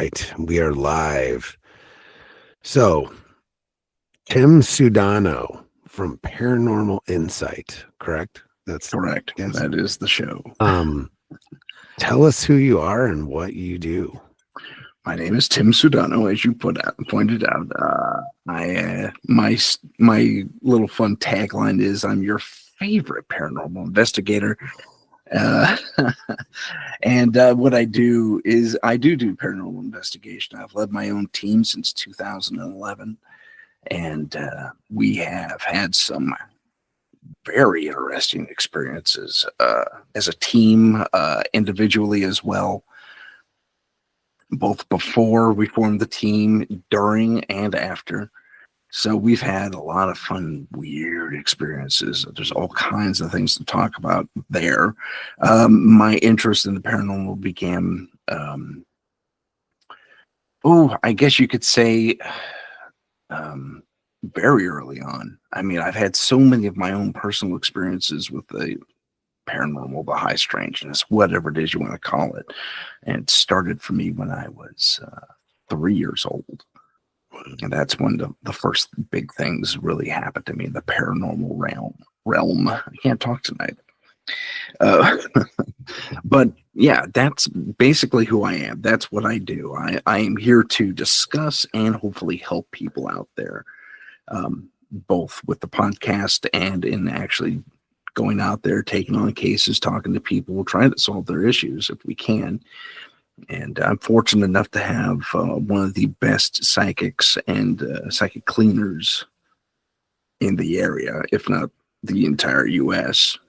right, we are live. So, Tim Sudano from Paranormal Insight, correct? That's Correct. yes. That is the show. Tell us who you are and what you do. My name is Tim Sudano, as you pointed out. My little fun tagline is "I'm your favorite paranormal investigator." Uh, and what I do is I do paranormal investigation. I've led my own team since 2011, and we have had some very interesting experiences as a team, individually as well, both before we formed the team, during, and after. So we've had a lot of fun, weird experiences. There's all kinds of things to talk about there. My interest in the paranormal began, I guess you could say, very early on. I mean, I've had so many of my own personal experiences with the paranormal, the high strangeness, whatever it is you want to call it. And it started for me when I was 3 years old. And that's when the first big things really happened to me in the paranormal realm. I can't talk tonight. But yeah, that's basically who I am. That's what I do. I am here to discuss and hopefully help people out there, both with the podcast and in actually going out there, taking on cases, talking to people, trying to solve their issues if we can. And I'm fortunate enough to have one of the best psychics and psychic cleaners in the area, if not the entire U.S.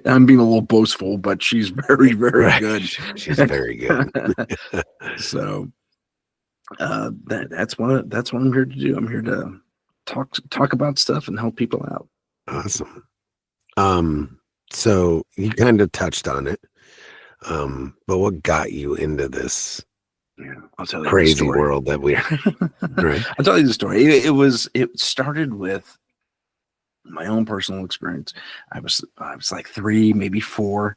I'm being a little boastful, but she's very, very good. She's very good. So that's what I'm here to do. I'm here to talk about stuff and help people out. Awesome. So you kind of touched on it. But what got you into this I'll tell you crazy world that we're right? I'll tell you the story. It started with my own personal experience. I was like 3, maybe 4.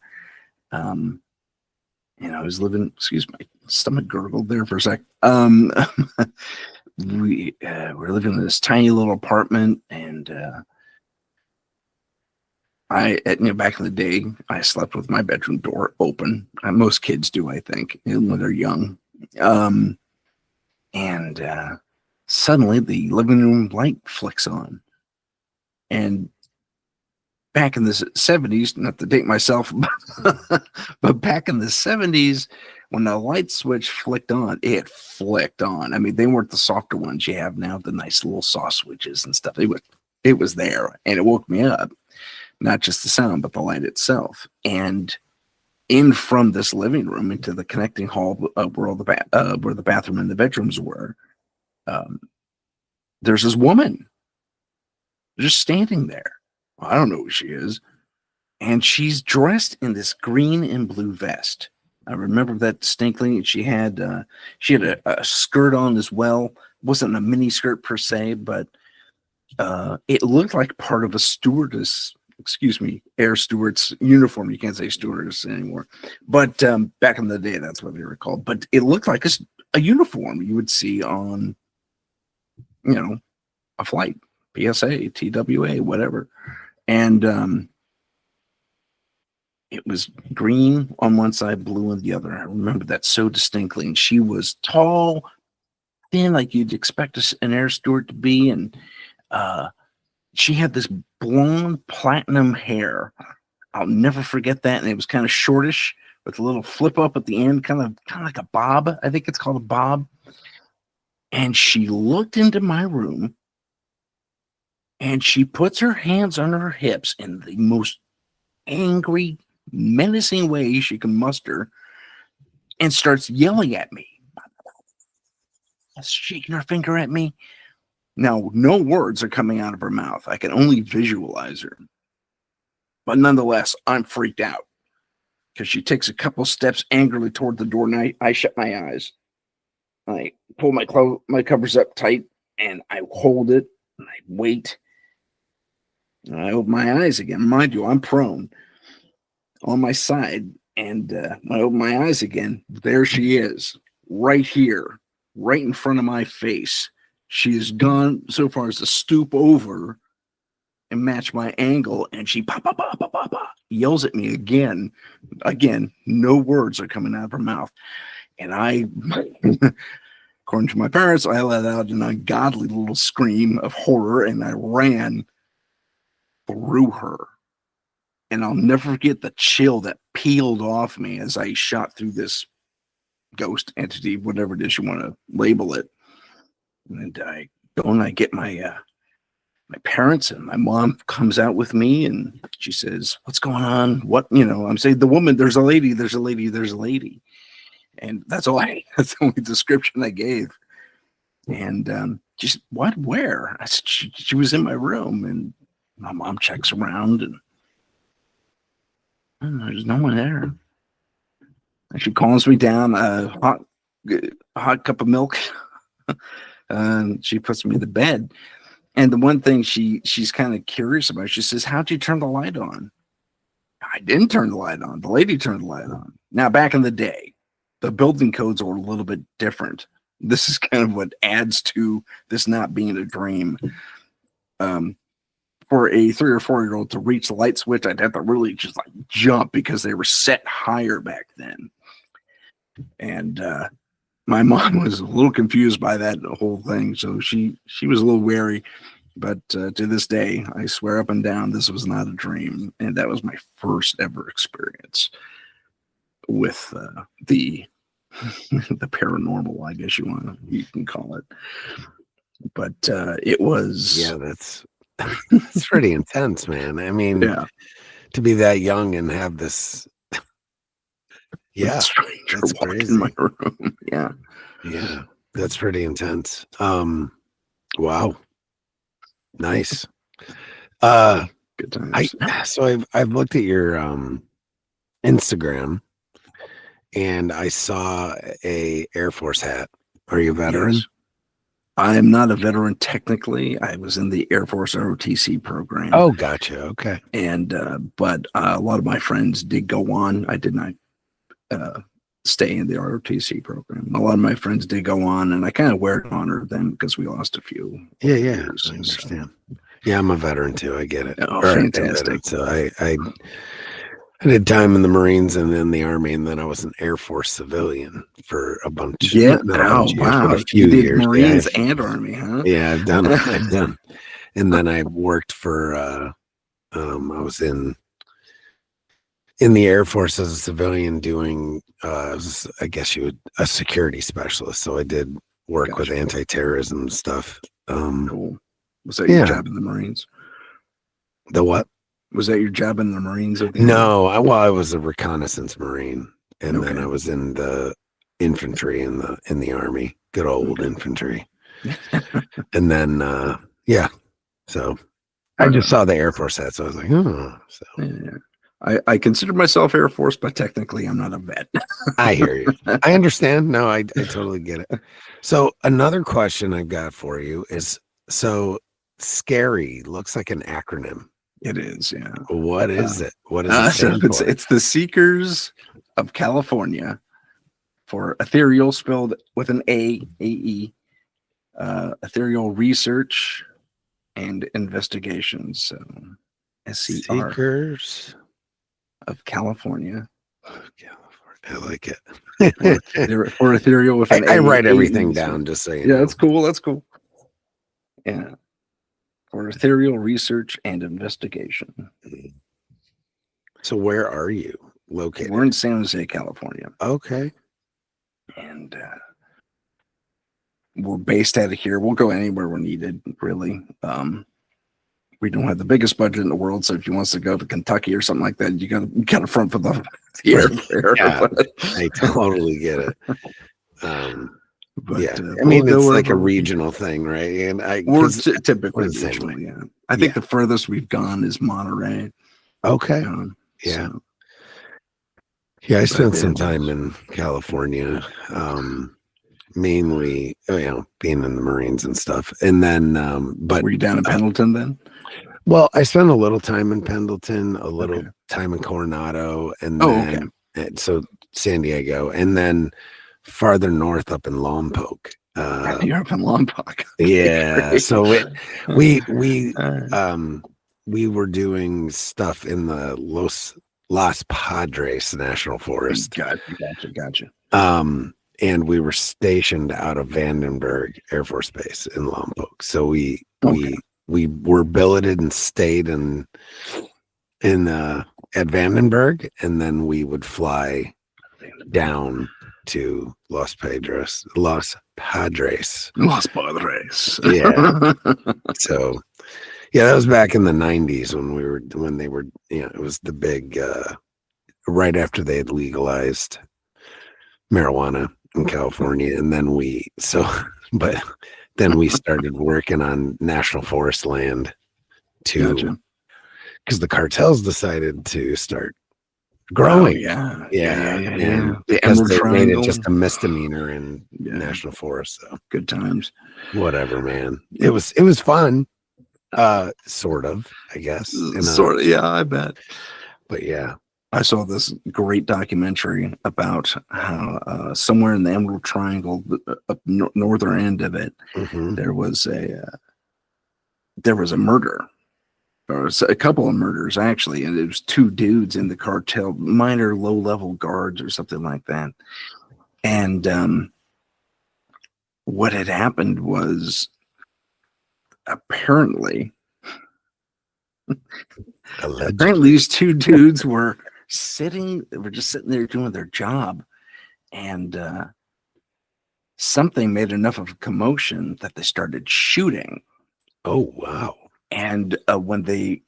And I was living, excuse my stomach gurgled there for a sec. We were living in this tiny little apartment, and back in the day, I slept with my bedroom door open. Most kids do, I think, when they're young. And suddenly the living room light flicks on. And back in the 70s, not to date myself, but back in the 70s, when the light switch flicked on, it flicked on. I mean, they weren't the softer ones you have now, the nice little soft switches and stuff. It was there, and it woke me up. Not just the sound, but the light itself. And in from this living room into the connecting hall where the bathroom and the bedrooms were, there's this woman just standing there. I don't know who she is. And she's dressed in this green and blue vest. I remember that distinctly. She had a skirt on as well. It wasn't a mini skirt per se, but it looked like part of a air steward's uniform. You can't say stewardess anymore, but back in the day, that's what they were called. But it looked like a uniform you would see on, a flight, PSA, TWA, whatever. And it was green on one side, blue on the other. I remember that so distinctly. And she was tall, thin, like you'd expect an air steward to be, and she had this blonde platinum hair. I'll never forget that. And it was kind of shortish with a little flip up at the end, kind of like a bob. I think it's called a bob. And she looked into my room, and she puts her hands under her hips in the most angry, menacing way she can muster, and starts yelling at me, shaking her finger at me. Now, no words are coming out of her mouth. I can only visualize her. But nonetheless, I'm freaked out because she takes a couple steps angrily toward the door, and I shut my eyes. I pull my covers up tight, and I hold it, and I wait. And I open my eyes again. Mind you, I'm prone on my side, and when I open my eyes again, there she is, right here, right in front of my face. She has gone so far as to stoop over and match my angle, and she pop, pop, pop, pop, pop, pop, yells at me again. Again, no words are coming out of her mouth. And I, according to my parents, I let out an ungodly little scream of horror, and I ran through her. And I'll never forget the chill that peeled off me as I shot through this ghost entity, whatever it is you want to label it. And I go and I get my parents, and my mom comes out with me, and she says, "What's going on? What, I'm saying, the woman, there's a lady, there's a lady, there's a lady." And that's the only description I gave. And she said, "What, where?" I said, she was in my room. And my mom checks around, and there's no one there. And she calms me down a hot cup of milk. And she puts me to bed. And the one thing she's kind of curious about, she says, "How'd you turn the light on?" I didn't turn the light on. The lady turned the light on. Now, back in the day, the building codes are a little bit different. This is kind of what adds to this not being a dream. For a 3 or 4-year-old to reach the light switch, I'd have to really just like jump, because they were set higher back then. And my mom was a little confused by that whole thing, so she was a little wary. But to this day, I swear up and down, this was not a dream, and that was my first ever experience with the paranormal, I guess you can call it. But it was, that's pretty intense, man. I mean, to be that young and have this, stranger that's walk crazy. in my room. Yeah, that's pretty intense. Wow, nice. Good times. I've looked at your Instagram, and I saw a Air Force hat. Are you a veteran? Yes. I am not a veteran technically. I was in the Air Force ROTC program. Oh, gotcha. Okay. And but a lot of my friends did go on. I did not stay in the ROTC program. A lot of my friends did go on, and I kind of wear honor them because we lost a few. Yeah, I understand. Yeah, I'm a veteran too. I get it. Oh, fantastic. So I did time in the Marines and then the Army, and then I was an Air Force civilian for a bunch. Yeah. Years, Wow. a few you did years. Marines and Army, huh? Yeah, I've done. And then I worked for. I was in the Air Force as a civilian doing. I guess a security specialist. So I did work with anti-terrorism stuff. Cool. Was that your job in the Marines? The what? Was that your job in the Marines? No, I was a reconnaissance Marine, and then I was in the infantry in the Army, good old infantry. And then, so I just saw the Air Force hat, so I was like, oh. So I consider myself Air Force, but technically I'm not a vet. I hear you. I understand. No, I totally get it. So another question I've got for you is, so scary looks like an acronym. It is, yeah. What is it? What is it? It's the Seekers of California, for ethereal, spelled with an A-E, ethereal research and investigations. So SCR. Seekers of California. I like it. Or ethereal with an I write everything down just so you know. That's cool. That's cool. Yeah. For ethereal research and investigation. So where are you located? We're in San Jose, California. Okay. And we're based out of here. We'll go anywhere we're needed, really. We don't have the biggest budget in the world, so if you wants to go to Kentucky or something like that, you got to front for the airfare. Yeah, I totally get it. But, I mean, it's like a regional thing, right? And we're typically regional. Yeah, I think the furthest we've gone is Monterey. Okay. I spent some time in California, mainly, being in the Marines and stuff. And then, but were you down in Pendleton then? Well, I spent a little time in Pendleton, a little time in Coronado, and then so San Diego, and then farther north up in Lompoc. You're up in Lompoc. Yeah. Great. So we Uh, we were doing stuff in the Los Padres National Forest. Gotcha. And we were stationed out of Vandenberg Air Force Base in Lompoc. So we were billeted and stayed in at Vandenberg, and then we would fly down to Los Padres. Yeah. So yeah, that was back in the 90s when they were, it was the big right after they had legalized marijuana in California. And then but then we started working on national forest land Gotcha. because the cartels decided to start growing. Oh, yeah. And The because Emerald they made Triangle. it just a misdemeanor in national forest. So good times. Whatever, man. It was fun. Sort of, I guess. Sort of, yeah, I bet. But yeah. I saw this great documentary about how somewhere in the Emerald Triangle, up northern end of it, there was a murder. There was a couple of murders, actually, and it was two dudes in the cartel, minor low-level guards or something like that. And what had happened was apparently these two dudes were just sitting there doing their job, and something made enough of a commotion that they started shooting. Oh, wow. And when the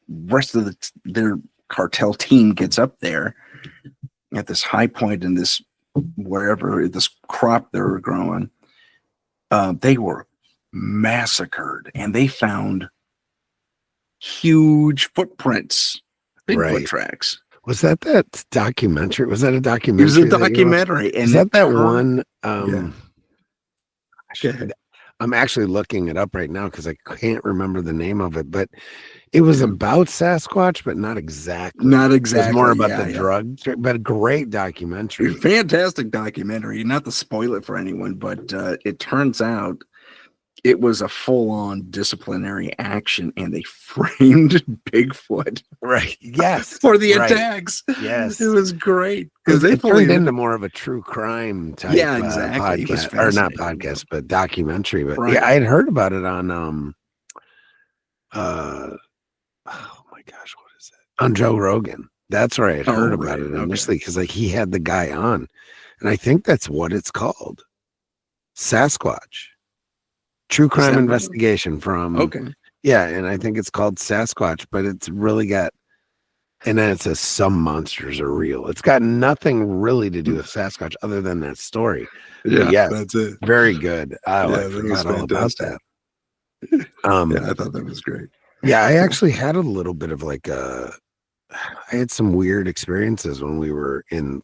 rest of their cartel team gets up there at this high point in this this crop they were growing, they were massacred, and they found huge footprints, Bigfoot tracks. Was that documentary? Was that a documentary? It was a documentary. And is that one? I'm actually looking it up right now because I can't remember the name of it, but it was about Sasquatch, but not exactly. It was more about the drug, but a great documentary. Fantastic documentary. Not to spoil it for anyone, but it turns out it was a full-on disciplinary action, and they framed Bigfoot. Right. Yes. For the attacks. Yes. It was great. Because it turned into more of a true crime type podcast. Or not podcast, but documentary. But yeah, I had heard about it on oh my gosh, what is it? On Joe Rogan. That's where I had heard about it initially, because he had the guy on. And I think that's what it's called. Sasquatch. True crime investigation from yeah, and I think it's called Sasquatch, but it's really got, and then it says some monsters are real. It's got nothing really to do with Sasquatch other than that story. Yeah, that's it. Very good. I forgot all about that. I thought that was great. Yeah, I actually had a little bit of I had some weird experiences when we were in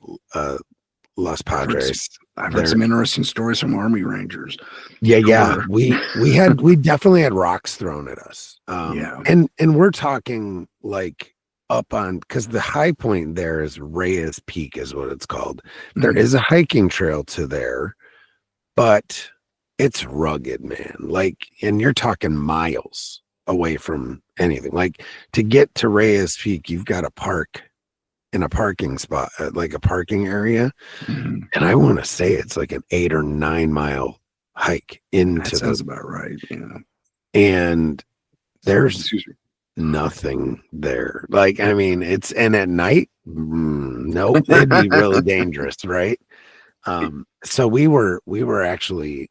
Los Padres. I've heard some interesting stories from Army Rangers. Yeah. We definitely had rocks thrown at us. And we're talking up on, because the high point there is Reyes Peak is what it's called. There is a hiking trail to there, but it's rugged, man. And you're talking miles away from anything. To get to Reyes Peak, you've got to park in a parking spot, like a parking area. And I want to say it's like an 8 or 9 mile hike into that sounds about right. Yeah. And there's nothing there. And at night, nope, it'd be really dangerous. Right. So we were actually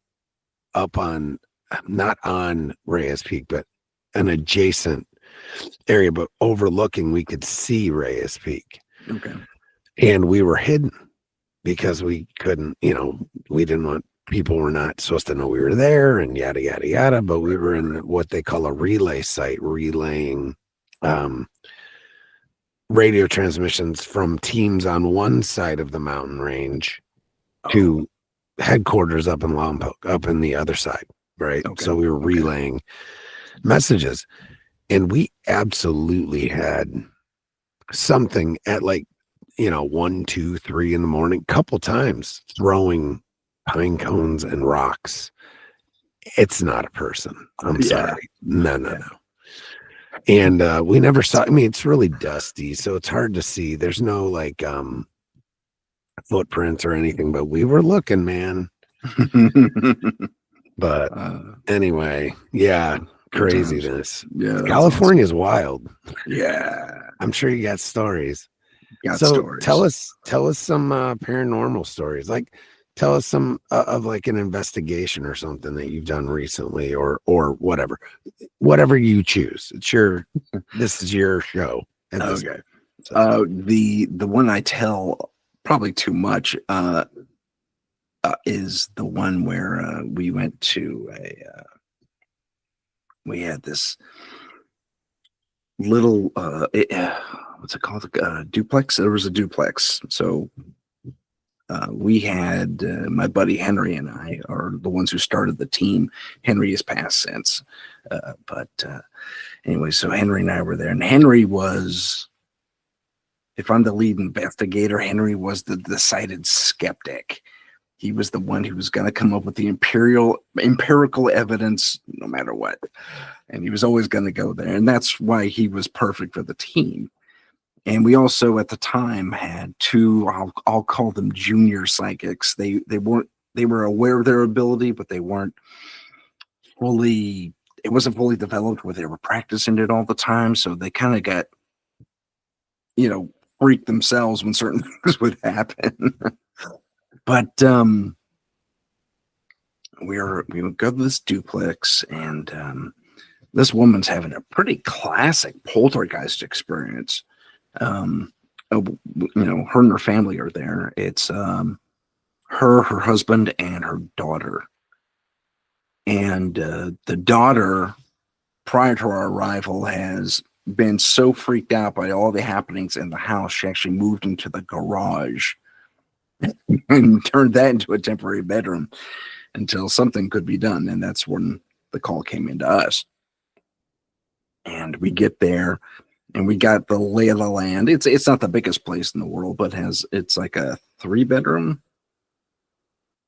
up on, not on Reyes Peak, but an adjacent area, but overlooking, we could see Reyes Peak. Okay. And we were hidden because we couldn't, we didn't want, people were not supposed to know we were there and yada, yada, yada. But we were in what they call a relay site, relaying radio transmissions from teams on one side of the mountain range to headquarters up in Lompoc, up in the other side. Right. Okay. So we were relaying messages, and we absolutely had something at 1, 2, 3 in the morning, couple times throwing pine cones and rocks. It's not a person. I'm sorry. No. And we never saw. I mean, it's really dusty, so it's hard to see. There's no like footprints or anything, but we were looking, man. But anyway, yeah, craziness. Yeah, California is wild. Yeah, I'm sure you got stories. got So stories. tell us some paranormal stories. Like, tell us some of like an investigation or something that you've done recently, or whatever you choose. This is your show. Okay. The one I tell probably too much is the one where we went to we had this little what's it called, duplex. There was a duplex, so we had my buddy Henry and I are the ones who started the team. Henry has passed since, but anyway, so Henry and I were there, and Henry was, if I'm the lead investigator, Henry was the decided skeptic. He was the one who was going to come up with the empirical evidence no matter what. And he was always going to go there. And that's why he was perfect for the team. And we also at the time had two, I'll call them junior psychics. They were aware of their ability, but they weren't fully, it wasn't fully developed where they were practicing it all the time. So they kind of got, freaked themselves when certain things would happen. But we would go to this duplex, and this woman's having a pretty classic poltergeist experience. Her and her family are there. It's her husband, and her daughter. And the daughter, prior to our arrival, has been so freaked out by all the happenings in the house, she actually moved into the garage and turned that into a temporary bedroom until something could be done. And that's when the call came into us. And we get there, and we got the lay of the land. It's not the biggest place in the world, but it's like a 3-bedroom,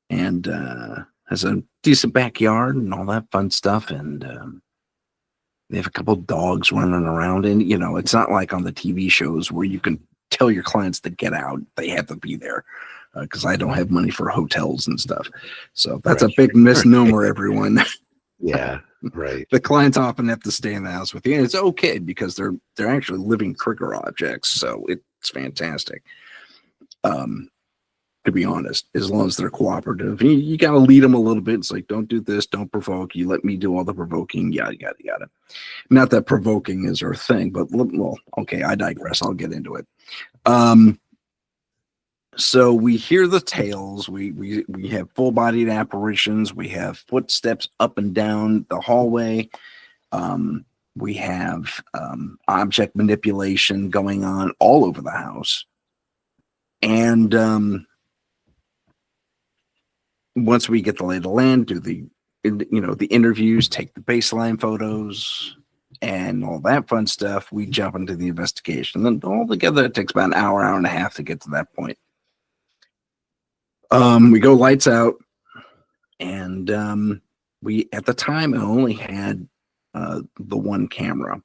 and has a decent backyard and all that fun stuff. And they have a couple dogs running around, and it's not like on the TV shows where you can tell your clients to get out. They have to be there, because I don't have money for hotels and stuff. So that's a big misnomer, everyone. Yeah, right. The clients often have to stay in the house with you, and it's okay because they're actually living trigger objects. So it's fantastic. To be honest, as long as they're cooperative, you got to lead them a little bit. It's like, don't do this, don't provoke. You let me do all the provoking, yada, yada, yada. Not that provoking is our thing, but well, okay, I digress. I'll get into it. So we hear the tales. We have full-bodied apparitions. We have footsteps up and down the hallway. We have object manipulation going on all over the house. And once we get the lay of the land, do the interviews, take the baseline photos, and all that fun stuff, we jump into the investigation. Then all together, it takes about an hour and a half to get to that point. We go lights out, and we at the time only had the one camera,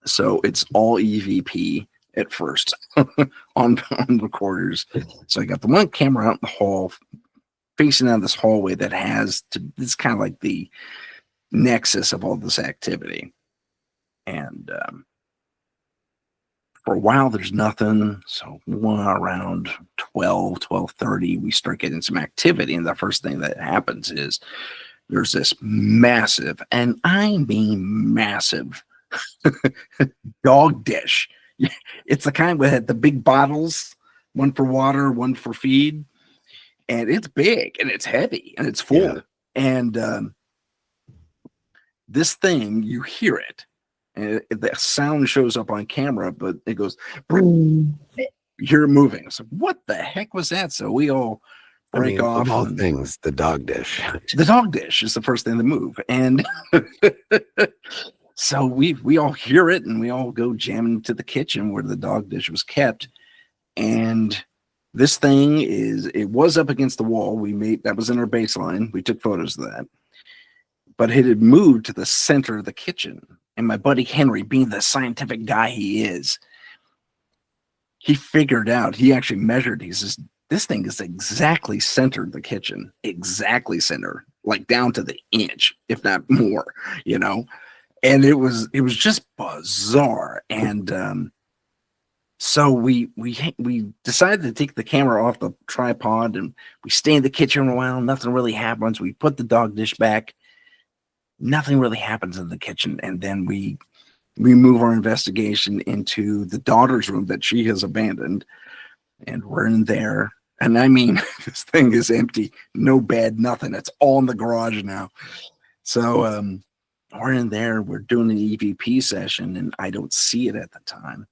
so it's all EVP at first on recorders. So I got the one camera out in the hall, facing out this hallway that it's kind of like the nexus of all this activity. And for a while, there's nothing. So around 12:30, we start getting some activity. And the first thing that happens is there's this massive, and I mean massive, dog dish. It's the kind with the big bottles, one for water, one for feed. And it's big, and it's heavy, and it's full. Yeah. And this thing, you hear it. And the sound shows up on camera, but it goes, you hear it moving. So what the heck was that? So we all break off. Of all things, the dog dish. The dog dish is the first thing to move. And so we all hear it, and we all go jamming to the kitchen where the dog dish was kept. And this thing it was up against the wall. That was in our baseline. We took photos of that. But it had moved to the center of the kitchen. And my buddy Henry, being the scientific guy he is, he figured out, he actually measured, he says, this thing is exactly centered the kitchen, exactly center, like down to the inch, if not more, you know? And it was just bizarre. And so we decided to take the camera off the tripod, and we stay in the kitchen a while. Nothing really happens. We put the dog dish back. Nothing really happens in the kitchen. And then we move our investigation into the daughter's room that she has abandoned. And we're in there. And I mean, this thing is empty. No bed, nothing. It's all in the garage now. So we're in there. We're doing an EVP session, and I don't see it at the time.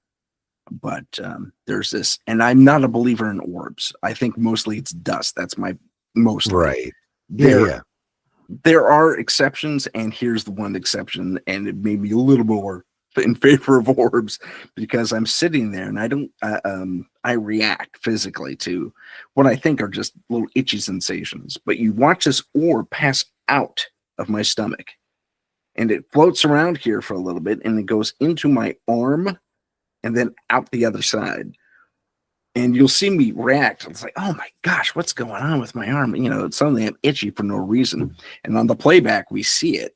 But there's this, and I'm not a believer in orbs. I think mostly it's dust. That's my most right. There are exceptions, and here's the one exception, and it made me a little more in favor of orbs, because I'm sitting there and I don't I react physically to what I think are just little itchy sensations. But you watch this orb pass out of my stomach, and it floats around here for a little bit, and it goes into my arm and then out the other side. And you'll see me react. It's like, oh my gosh, what's going on with my arm? You know, suddenly I'm itchy for no reason. And on the playback, we see it.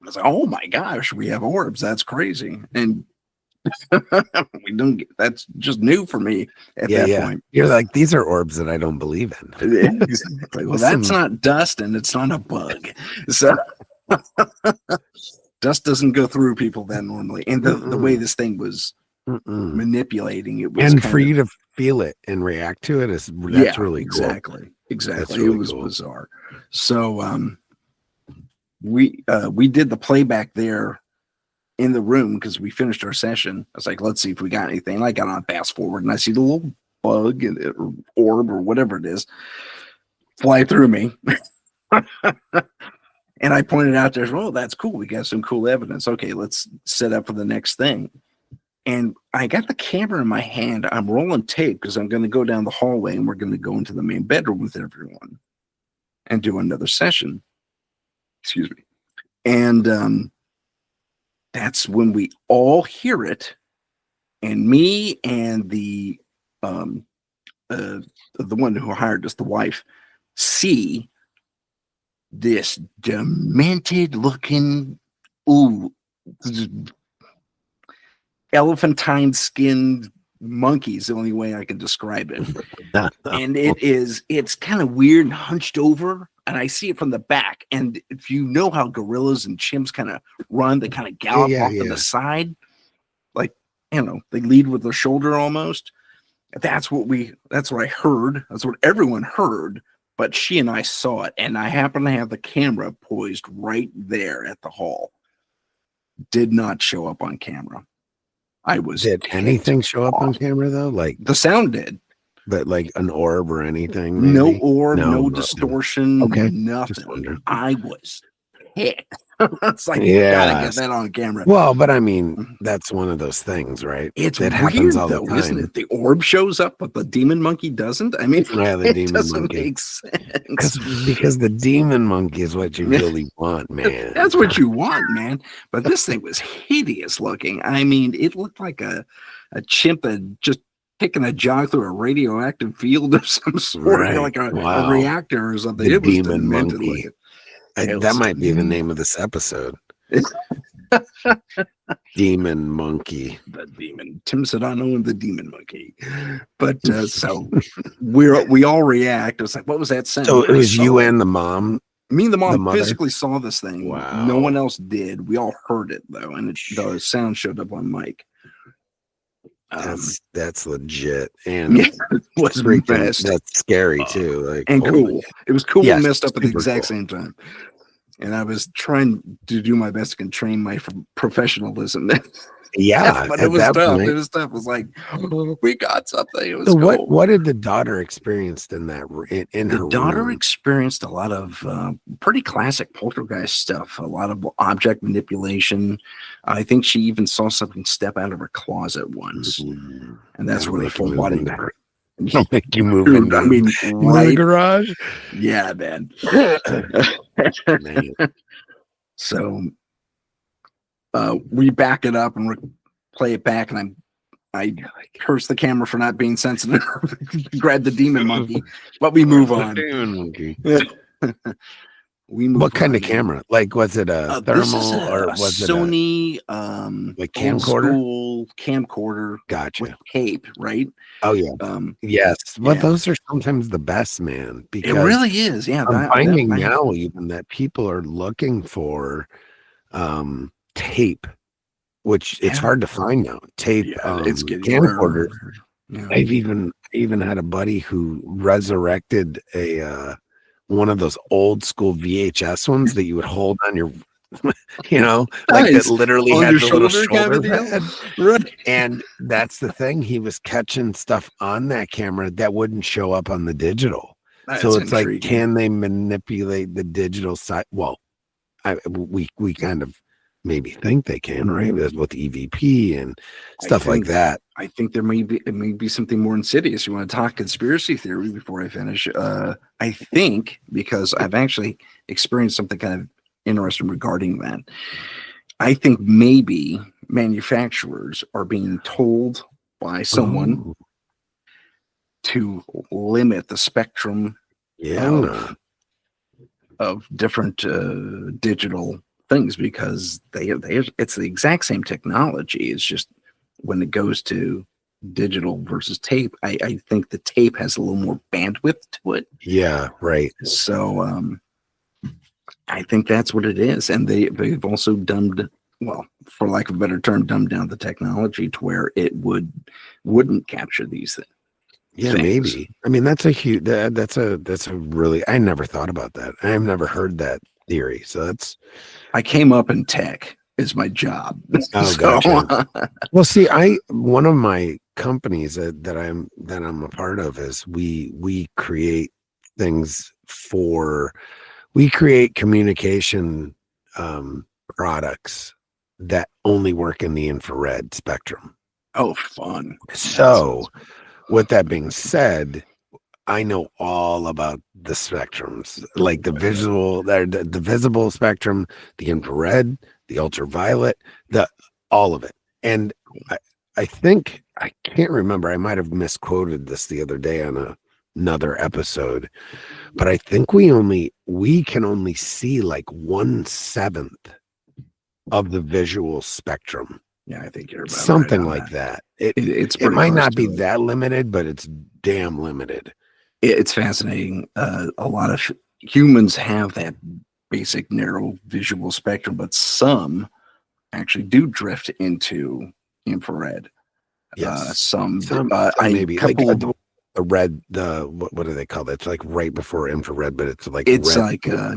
I was like, oh my gosh, we have orbs. That's crazy. And we don't get, that's just new for me at that point. You're like, these are orbs that I don't believe in. Exactly. Well, that's not dust, and it's not a bug. So dust doesn't go through people that normally. And the way this thing was manipulating it was, and for you to feel it and react to it that's really cool. Exactly. Really it was bizarre. So we did the playback there in the room because we finished our session. I was like, let's see if we got anything. And I got on fast forward, and I see the little bug or orb or whatever it is fly through me. And I pointed out there, oh, that's cool. We got some cool evidence. Okay, let's set up for the next thing. And I got the camera in my hand. I'm rolling tape because I'm going to go down the hallway, and we're going to go into the main bedroom with everyone and do another session. Excuse me. And that's when we all hear it. And me and the one who hired us, the wife, see this demented looking, elephantine skinned monkey is the only way I can describe it. And it's kind of weird and hunched over, and I see it from the back. And if you know how gorillas and chimps kind of run, they kind of gallop off to the side, like, you know, they lead with their shoulder almost. That's what I heard. That's what everyone heard. But she and I saw it, and I happened to have the camera poised right there at the hall. Did not show up on camera. Did anything show up on camera though? Like the sound did, but like an orb or anything? Maybe? No orb, no distortion, okay, nothing. I was hit. It's like, you gotta get that on camera. Well, but I mean, that's one of those things, right? It's that weird, happens all though, the time, isn't it? The orb shows up, but the demon monkey doesn't. I mean, the demon doesn't monkey make sense. Because the demon monkey is what you really want, man. That's what you want, man. But this thing was hideous looking. I mean, it looked like a chimp that just taking a jog through a radioactive field of some sort, right. Like a reactor or something. The it was demon monkey. That might be the name of this episode. Demon monkey. The demon. Tim Sudano and the demon monkey. But so we all react. It was like, what was that sound? So it was you and the mom? Me and the mom physically saw this thing. Wow. No one else did. We all heard it though, and the sound showed up on mic. That's legit, and it was freaking. That's scary too, like and cool. It was cool and messed up at the exact cool. same time. And I was trying to do my best to constrain my professionalism. Yeah, But it at was that tough. point. It was tough. It was like, oh, we got something. It was So cool. what did the daughter experience in that in The her daughter room? experienced a lot of pretty classic poltergeist stuff, a lot of object manipulation. I think she even saw something step out of her closet once, and that's That'll where the make you full move body. into her. That'll make you move Dude, I into mean, the right? garage. Yeah, man. Man. So we back it up and play it back, and I curse the camera for not being sensitive. Grab the demon monkey, but we move on. Demon monkey. We move What kind on, of camera? Like, was it a this is thermal or a was it a Sony like old camcorder? school camcorder with Gotcha. tape, right? Oh yeah. Yes. Well, Yeah, those are sometimes the best, man, it because really is. Yeah, I'm that finding might. now even that people are looking for tape, which it's Yeah, hard to find now. Tape yeah, it's getting camcorders. rare. Yeah. I've even had a buddy who resurrected a one of those old school VHS ones that you would hold on your like that Nice. literally On had your the little shoulder kind shoulder of deal? pad. Right. And that's the thing. He was catching stuff on that camera that wouldn't show up on the digital. So That's it's like, intriguing. can they manipulate the digital side? Well, we kind of maybe think they can, right? With EVP and stuff like that. I think it may be something more insidious. You want to talk conspiracy theory before I finish? I think, because I've actually experienced something kind of interesting regarding that. I think maybe manufacturers are being told by someone Oh, to limit the spectrum yeah. of different digital things, because it's the exact same technology. It's just when it goes to digital versus tape, I think the tape has a little more bandwidth to it. Yeah, right. So I think that's what it is. And they've also well, for lack of a better term, dumbed down the technology to where it wouldn't capture these things. Yeah, maybe. I mean, that's a really, I never thought about that. I've never heard that theory. So I came up in tech is my job. Oh, gotcha. Well, see, one of my companies that I'm a part of is we create things we create communication products that only work in the infrared spectrum. Oh, fun. So with that being said, I know all about the spectrums, like the visible spectrum, the infrared, the ultraviolet, all of it. And I think, I can't remember, I might have misquoted this the other day on another episode, but I think we can only see like 1/7 of the visual spectrum. Yeah, I think you're about something right like that. It Might not be that limited, but it's damn limited. It's fascinating. A lot of humans have that basic narrow visual spectrum, but some actually do drift into infrared. Yes, Some maybe like the red. What do they call it? It's like right before infrared, but it's like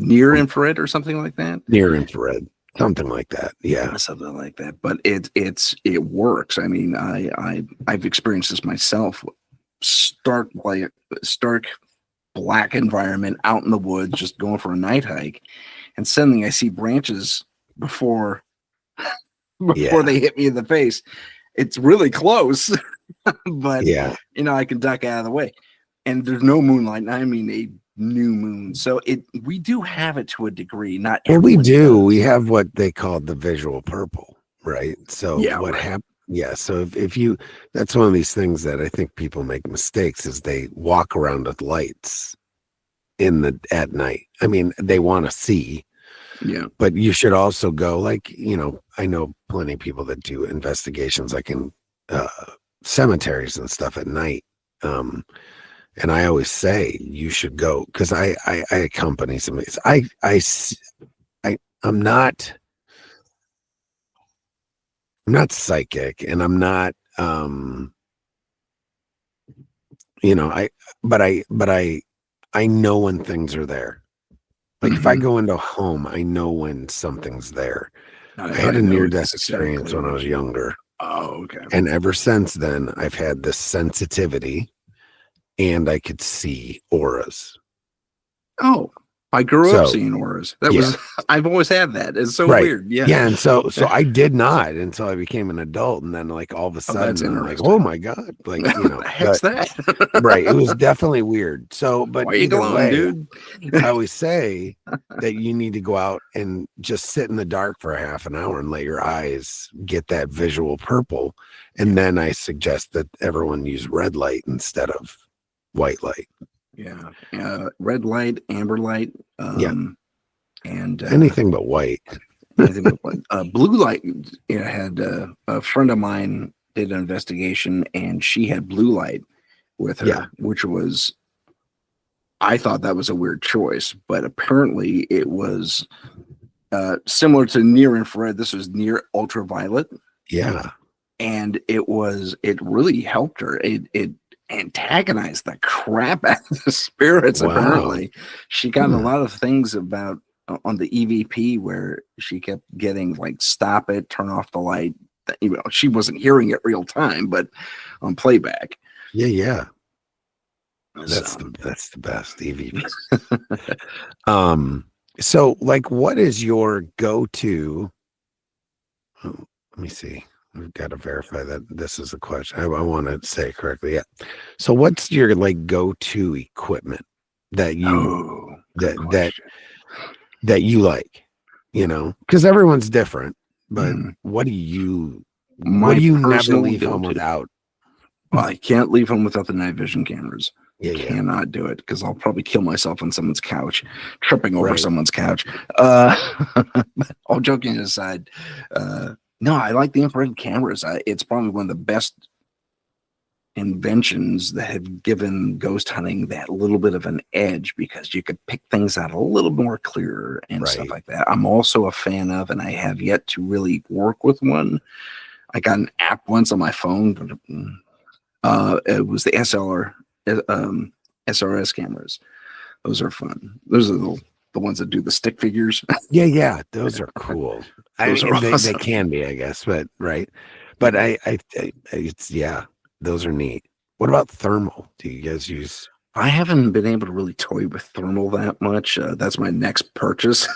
near infrared or something like that. Near infrared. Something like that, yeah, something like that. But it works. I mean, I've experienced this myself. Stark black environment out in the woods, just going for a night hike, and suddenly I see branches before they hit me in the face. It's really close, but I can duck out of the way. And there's no moonlight. I mean, a new moon. So we do have it to a degree. Not we do. Does. We have what they call the visual purple, right? So what happened? Yeah. So if you, that's one of these things that I think people make mistakes is they walk around with lights at night. I mean, they want to see. Yeah. But you should also go I know plenty of people that do investigations like in cemeteries and stuff at night. And I always say you should go because I accompany somebody. I'm not psychic, and I'm not but I know when things are there. Like if I go into a home, I know when something's there. I had a know near-death experience exactly when I what was you. younger. Oh, okay. And ever since then, I've had this sensitivity and I could see auras. Oh, I grew up So, seeing auras. That yeah, was I've always had that. It's so right. weird. Yeah. Yeah. And so I did not until I became an adult. And then, like, all of a Oh, that's sudden, I'm like, oh interesting. my God. Like, What the heck's but right. It that? was definitely weird. So, but Why are you either glowing, way, dude? I always say that you need to go out and just sit in the dark for a half an hour and let your eyes get that visual purple. And then I suggest that everyone use red light instead of white light. Yeah. Red light, amber light, Yeah. and Anything but white. anything but light. Blue light. You know, had a friend of mine did an investigation, and she had blue light with her, Yeah. which was, I thought that was a weird choice, but apparently it was similar to near infrared. This was near ultraviolet, Yeah. and it really helped her. It antagonized the crap out of the spirits. Wow. Apparently, she got a lot of things about on the EVP where she kept getting like, stop it, turn off the light. You know, she wasn't hearing it real time, but on playback. Yeah. Yeah. So, That's the best EVP. So like what is your go-to? Oh, let me see. We've got to verify that this is a question. I want to say it correctly. Yeah. So what's your like go-to equipment that you good that question. that you like? Because everyone's different, but Mhm. what do you My never personal leave home go-to. without? Well, I can't leave home without the night vision cameras. Yeah, yeah. Cannot do it because I'll probably kill myself on someone's couch, tripping over Right. someone's couch. All joking aside, no, I like the infrared cameras. It's probably one of the best inventions that have given ghost hunting that little bit of an edge because you could pick things out a little more clearer and stuff Right. like that. I'm also a fan of, and I have yet to really work with one. I got an app once on my phone, but it was the SRS cameras. Those are fun. Those are the ones that do the stick figures. Yeah, yeah. Those are cool. Those are They awesome. can be, I guess, but right. But it's yeah, those are neat. What about thermal? Do you guys use? I haven't been able to really toy with thermal that much. That's my next purchase.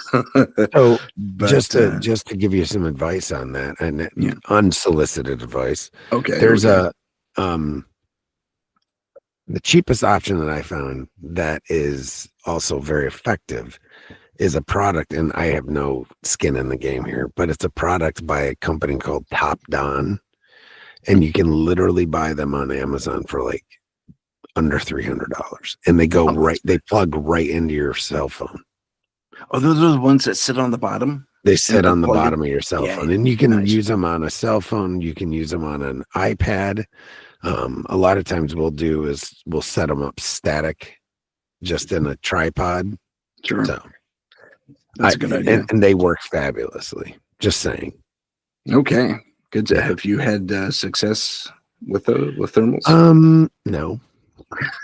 So But just to give you some advice on that, and yeah. unsolicited advice, Okay. there's Okay. the cheapest option that I found that is also very effective is a product, and I have no skin in the game here, but it's a product by a company called Top Don, and you can literally buy them on Amazon for like under $300, and they plug right into your cell phone. Oh, those are the ones that sit on the bottom They and sit on the plug it. bottom of your cell Yeah. phone, and you can Nice. use them on a cell phone. You can use them on an iPad. A lot of times we'll set them up static, just in a tripod. Sure. So That's a good idea. and they work fabulously. Just saying. Okay. Good. Yeah. Have you had success with thermals? No,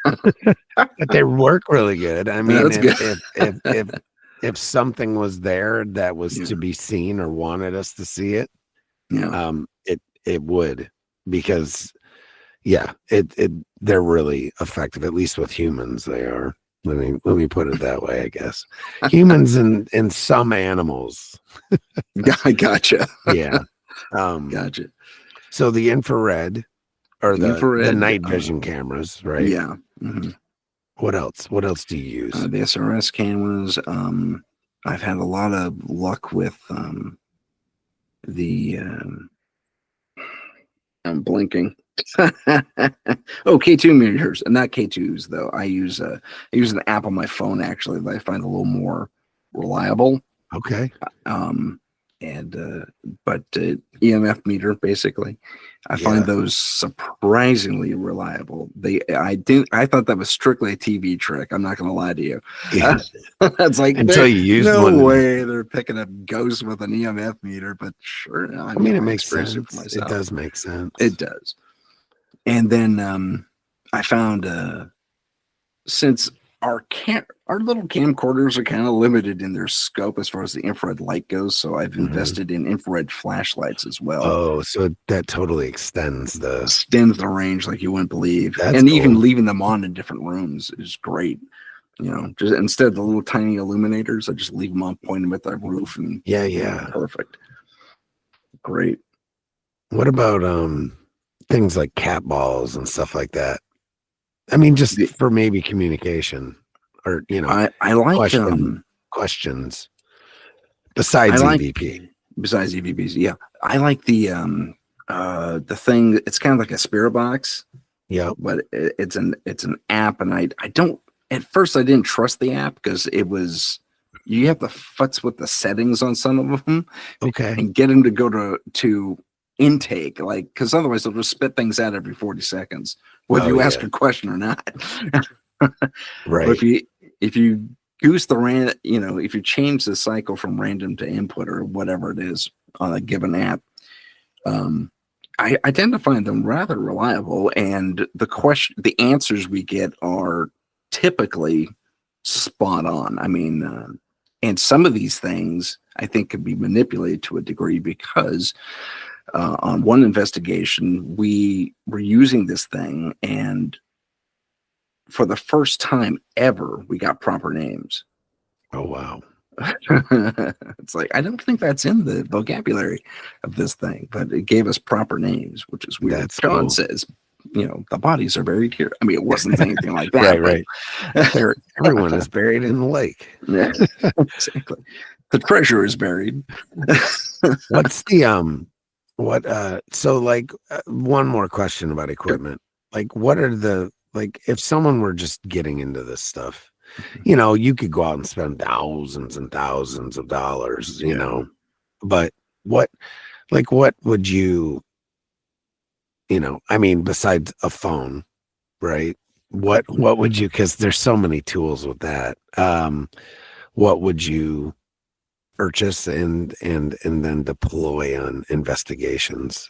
but they work really good. I mean, That's good. if something was there that was Yeah. to be seen or wanted us to see it, Yeah. it would, because yeah, they're really effective. At least with humans, they are. Let me put it that way. I guess humans and some animals. I gotcha. Yeah. Gotcha. So the infrared or The the infrared. night vision cameras, right? Yeah. Mhm. What else? What else do you use? The SRS cameras. I've had a lot of luck with the. I'm blinking. Oh, K2 meters, and not K2s though. I use an app on my phone actually that I find a little more reliable. Okay. And but EMF meter basically, I find those surprisingly reliable. I thought that was strictly a TV trick. I'm not going to lie to you. Yeah. It's like Until you used no one. way they're picking up ghosts with an EMF meter, but sure. I mean, it I'll makes experience sense. it for myself. It does make sense. It does. And then I found since our little camcorders are kind of limited in their scope as far as the infrared light goes. So I've invested in infrared flashlights as well. Oh, so that totally extends the range like you wouldn't believe. That's And cool. even leaving them on in different rooms is great. You know, just instead of the little tiny illuminators, I just leave them on, point them at the roof, and yeah. perfect. Great. What about things like cat balls and stuff like that? I mean, just for maybe communication, or I like questions besides EVP. Besides EVPs, yeah, I like the thing. It's kind of like a spirit box. Yeah, but it's an app, and I don't. At first, I didn't trust the app because you have to futz with the settings on some of them, okay, and get them to go to intake, like, because otherwise they'll just spit things out every 40 seconds, whether you ask a question or not. Right. But if you goose the if you change the cycle from random to input or whatever it is on a given app, I tend to find them rather reliable, and the answers we get are typically spot on. I mean, and some of these things I think could be manipulated to a degree because on one investigation we were using this thing, and for the first time ever we got proper names. Oh wow. It's like, I don't think that's in the vocabulary of this thing, but it gave us proper names, which is weird. That's John cool. Says, the bodies are buried here. I mean, it wasn't anything like that. Right. Everyone is buried in the lake. Yeah, exactly. The treasure is buried. What's the so like one more question about equipment. Like, what are if someone were just getting into this stuff, you could go out and spend thousands and thousands of dollars, but what would you, I mean, besides a phone, right? What would you, because there's so many tools with that. What would you purchase and then deploy on investigations?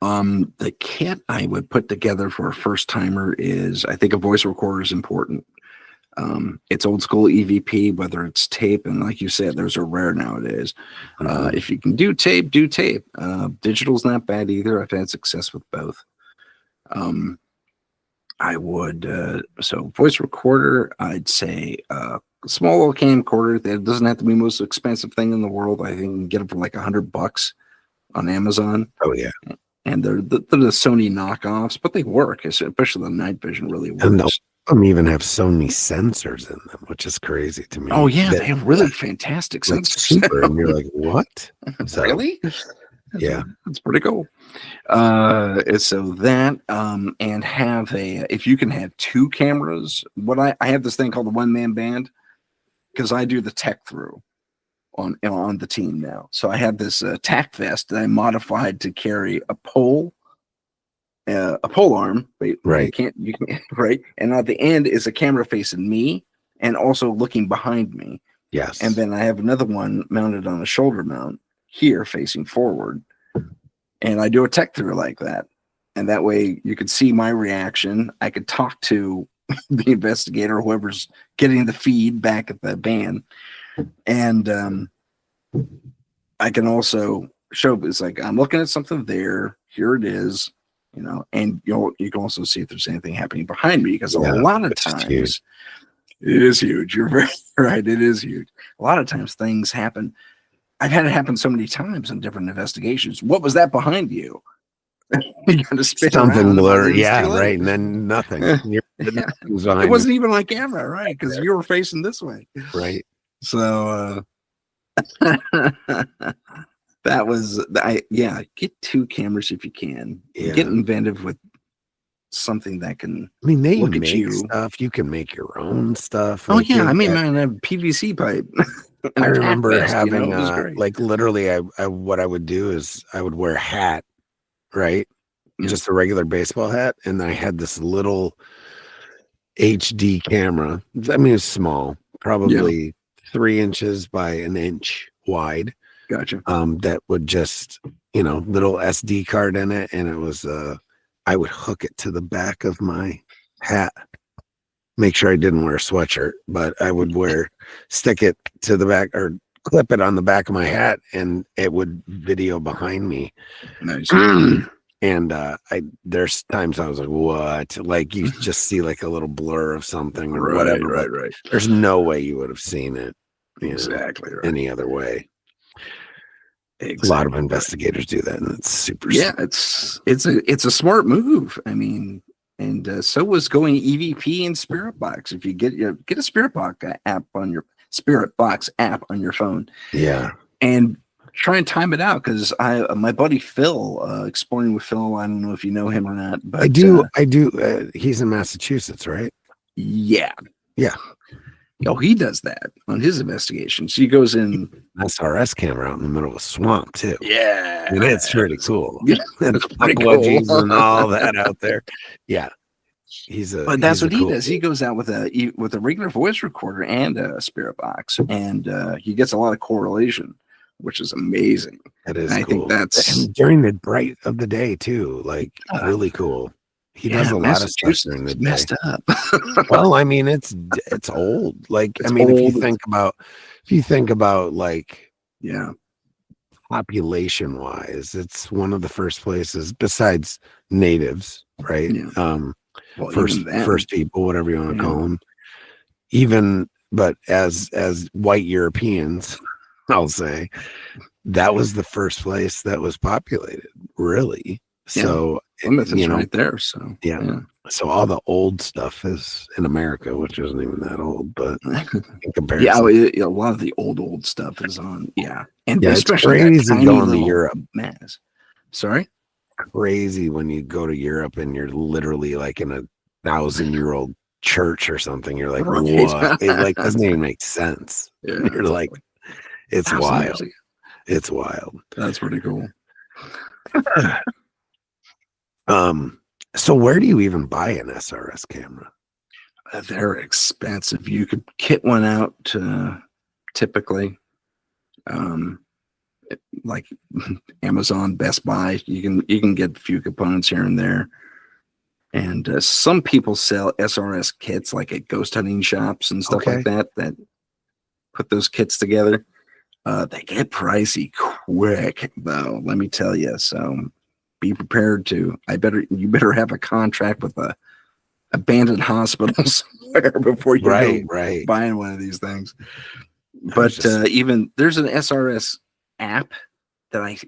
The kit I would put together for a first timer is, I think a voice recorder is important. It's old school EVP, whether it's tape, and like you said, those are rare nowadays. If you can do tape, do tape. Digital's not bad either. I've had success with both. I would, so voice recorder, I'd say a small little camcorder that doesn't have to be the most expensive thing in the world. I think you can get them for like $100 on Amazon. Oh yeah. And they're the Sony knockoffs, but they work, especially the night vision really works. And some even have Sony sensors in them, which is crazy to me. Oh yeah, they have really fantastic sensors. Super, and you're like, what? So, really? Yeah, that's pretty cool. So that and have if you can have two cameras. What I have this thing called the one-man band, because I do the tech through on the team now. So I have this tack vest that I modified to carry a pole arm, but right? You can right, and at the end is a camera facing me and also looking behind me. Yes, and then I have another one mounted on a shoulder mount here facing forward, and I do a tech through like that, and that way you could see my reaction. I could talk to the investigator, whoever's getting the feed back at the band, and I can also show, it's like, I'm looking at something there, here it is, and you can also see if there's anything happening behind me, because a lot of times it is huge. You're very right, it is huge. A lot of times things happen. I've had it happen so many times in different investigations. What was that behind you? You got to spin something blur, right, and then nothing. It wasn't even on camera, right? Because you were facing this way, right? So that was get two cameras if you can. Get inventive with something that can. I mean, they look make at you. stuff. You can make your own stuff. Oh yeah, I mean, I have PVC pipe. I remember having literally, what I would do is I would wear a hat, right? Just a regular baseball hat, and I had this little HD camera. I mean, it's small, probably 3 inches by an inch wide. Gotcha. That would just, little SD card in it, and it was I would hook it to the back of my hat, make sure I didn't wear a sweatshirt, but I would stick it to the back or clip it on the back of my hat, and it would video behind me. Nice. And there's times I was like, what? Like you just see like a little blur of something or whatever. Right. There's no way you would have seen it. Exactly. Right. Any other way. Exactly. A lot of investigators do that, and it's super. Yeah, it's a smart move. I mean, and so was going EVP and Spirit Box. If you get a Spirit Box app on your phone, yeah, and try and time it out, because my buddy Phil, Exploring with Phil, I don't know if you know him or not, but I do. He's in Massachusetts, right? Yeah. Oh, he does that on his investigations. He goes in SRS camera out in the middle of a swamp too. Yeah, and it's pretty cool. Yeah, and and all that out there. Yeah, but that's what he does. He goes out with a regular voice recorder and a Spirit Box, and he gets a lot of correlation, which is amazing. That is cool. I think that's and during the bright of the day too. Like really cool. He does a lot of stuff during the day. Messed up. Well, I mean, it's old. Like, I mean, if you think about like, population wise, it's one of the first places besides natives, right? Yeah. Well, first people, whatever you want to call them. But as white Europeans, I'll say that was the first place that was populated, really. So right there. So so all the old stuff is in America, which isn't even that old, but in comparison, a lot of the old stuff is on. And especially it's crazy going to Europe. Mass. Sorry, crazy when you go to Europe and you're literally like in a 1,000-year-old church or something. You're like, what? It like doesn't even make sense. You're like, it's wild. It's wild. That's pretty cool. So where do you even buy an SRS camera? They're expensive. You could kit one out typically, like Amazon, Best Buy. You can get a few components here and there, and some people sell SRS kits like at ghost hunting shops and stuff like that. That put those kits together. They get pricey quick, though. Let me tell you. So be prepared to. You better have a contract with a abandoned hospital somewhere before you go buying one of these things. But even there's an SRS app that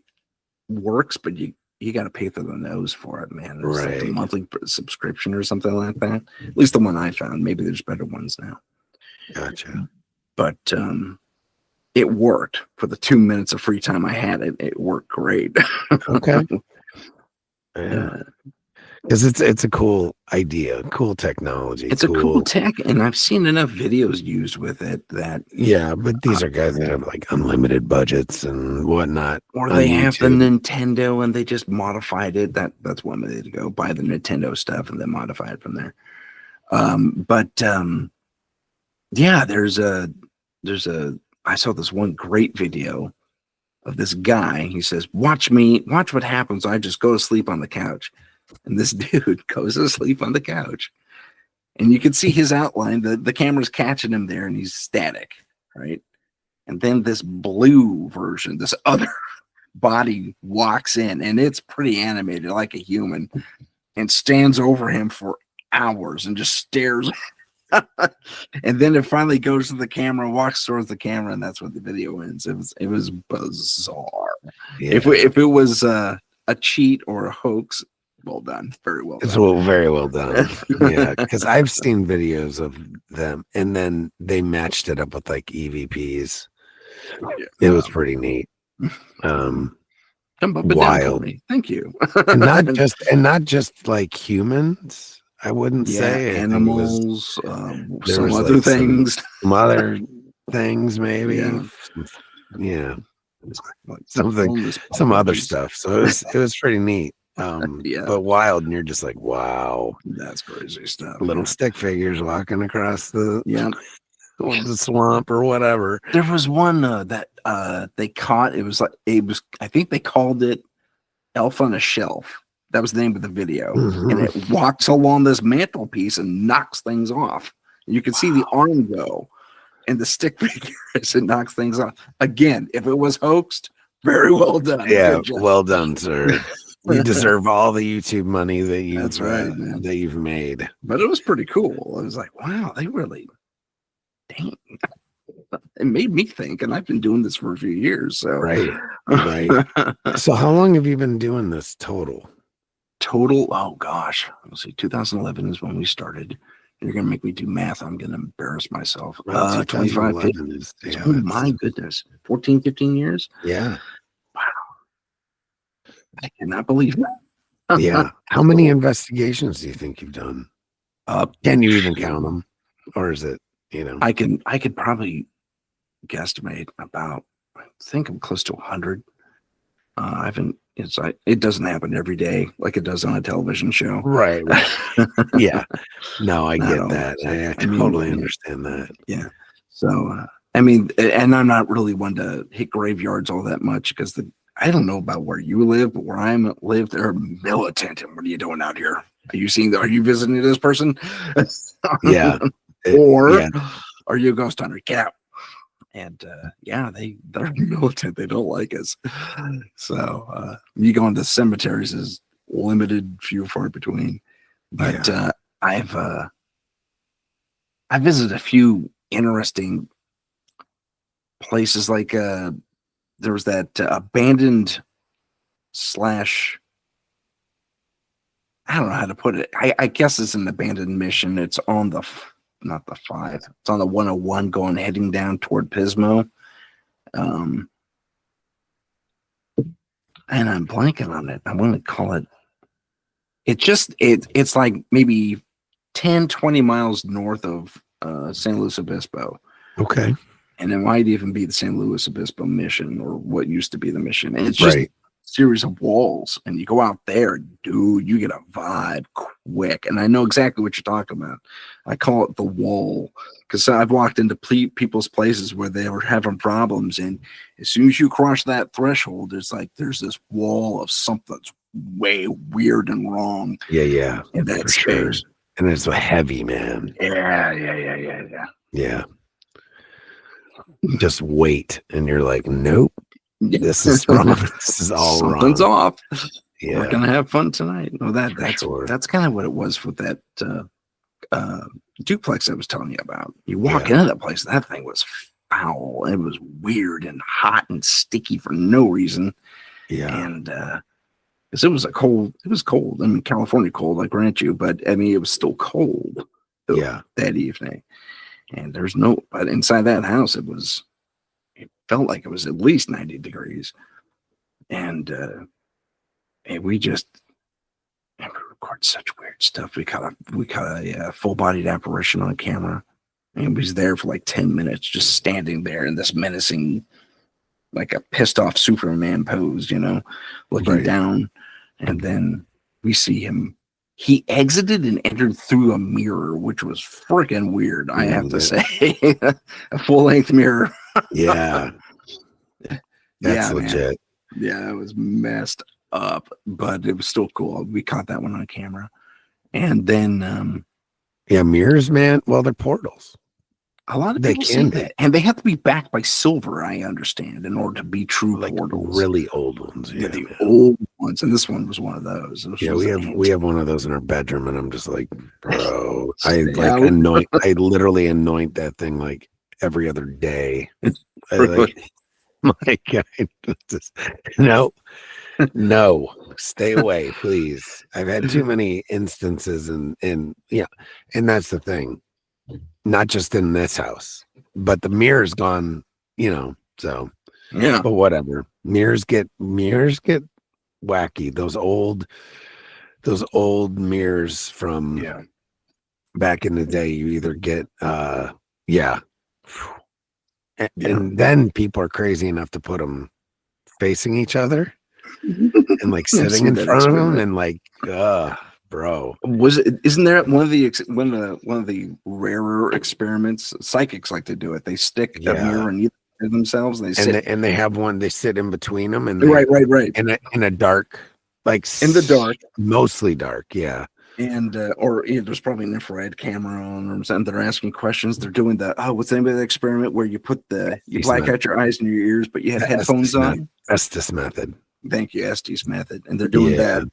works, but you got to pay through the nose for it, man. There's like a monthly subscription or something like that. At least the one I found. Maybe there's better ones now. Gotcha. But it worked for the 2 minutes of free time I had. It worked great. Okay. Yeah. Because it's a cool idea, cool technology. It's a cool tech, and I've seen enough videos used with it that but these are guys that have like unlimited budgets and whatnot, or they have the Nintendo and they just modified it. That's one way to go: buy the Nintendo stuff and then modify it from there. I saw this one great video of this guy. He says, watch what happens. I just go to sleep on the couch. And this dude goes to sleep on the couch. And you can see his outline. The camera's catching him there and he's static, right? And then this blue version, this other body walks in, and it's pretty animated like a human, and stands over him for hours and just stares. And then it finally goes to the camera, walks towards the camera, and that's when the video ends. It was bizarre. If it was a cheat or a hoax, well done, very well done. It's very well done. Yeah, because I've seen videos of them, and then they matched it up with like EVPs. It was pretty neat. Come up and down for me. Thank you. and not just like humans. I wouldn't say animals, some other things. Some other things, maybe. Some other stuff. So it was pretty neat. But wild, and you're just like, wow, that's crazy stuff. Little stick figures walking across the swamp or whatever. There was one that they caught. I think they called it Elf on a Shelf. That was the name of the video. And it walks along this mantelpiece and knocks things off. You can see the arm go and the stick figure as it knocks things off. Again, if it was hoaxed, very well done. Yeah, Good job. well done, sir. You deserve all the YouTube money That's right, man. that you've made. But it was pretty cool. I was like, wow, they really, dang. It made me think, and I've been doing this for a few years. So Right. So how long have you been doing this total? Oh gosh, let's see. 2011 is when we started. You're gonna make me do math. I'm gonna embarrass myself. 25. Oh my goodness, 14, 15 years. Yeah. Wow, I cannot believe that. Yeah. How many investigations do you think you've done? Can you even count them, or is it? I could probably guesstimate about. I think I'm close to 100. I haven't. It doesn't happen every day like it does on a television show. Right. Yeah. No, I get that. I totally understand that. Yeah. So, and I'm not really one to hit graveyards all that much because I don't know about where you live, but where I live, they're militant. And what are you doing out here? Are you visiting this person? Yeah. Or are you a ghost hunter? Get out. And they're militant. They don't like us. So you go into cemeteries is limited, few far between. But I visited a few interesting places. Like there was that abandoned / I don't know how to put it. I guess it's an abandoned mission. It's on not the 5. It's on the 101 heading down toward Pismo. And I'm blanking on it. I want to call it. It's like maybe 10, 20 miles north of San Luis Obispo. Okay. And it might even be the San Luis Obispo mission or what used to be the mission. And it's just a series of walls. And you go out there, dude, you get a vibe quick. And I know exactly what you're talking about. I call it the wall because I've walked into people's places where they were having problems. And as soon as you cross that threshold, it's like there's this wall of something that's way weird and wrong. Yeah. In that space. Sure. And it's so heavy, man. Yeah. Just wait. And you're like, nope. This is wrong. This is all Something's wrong. off. Yeah. We're gonna have fun tonight. No, that's kind of what it was with that duplex I was telling you about. You walk into that place, that thing was foul. It was weird and hot and sticky for no reason. Yeah. And because it was cold. I mean, California cold, I grant you, but I mean, it was still cold. That evening. And but inside that house, it felt like it was at least 90 degrees. And we recorded such weird stuff. We caught a full-bodied apparition on camera. And he was there for like 10 minutes, just standing there in this menacing, like a pissed off Superman pose, looking down. And then we see him. He exited and entered through a mirror, which was freaking weird, I have to say. A full-length mirror. Yeah. That's legit. Man. Yeah, it was messed up, but it was still cool. We caught that one on camera. And then mirrors, man. Well, they're portals. A lot of people say that. And they have to be backed by silver, I understand, in order to be true portals. Really old ones. Yeah, the old ones. And this one was one of those. We have one of those in our bedroom, and I'm just like, bro. I literally anoint that thing like every other day. My God. No, stay away, please. I've had too many instances and that's the thing. Not just in this house, but the mirror's gone, so but whatever. Mirrors get wacky. Those old mirrors from back in the day, you either get and then people are crazy enough to put them facing each other and like sitting in front of them and like bro, isn't there one of the rarer experiments? Psychics like to do it. They stick a mirror in themselves and they have one. They sit in between them and right in a dark, like in the dark, mostly dark. Yeah, And or there's probably an infrared camera on them, and they're asking questions. They're doing what's the name of the experiment where you you black out your eyes and your ears, but you have headphones on? Estes method. Thank you, Estes method. And they're doing that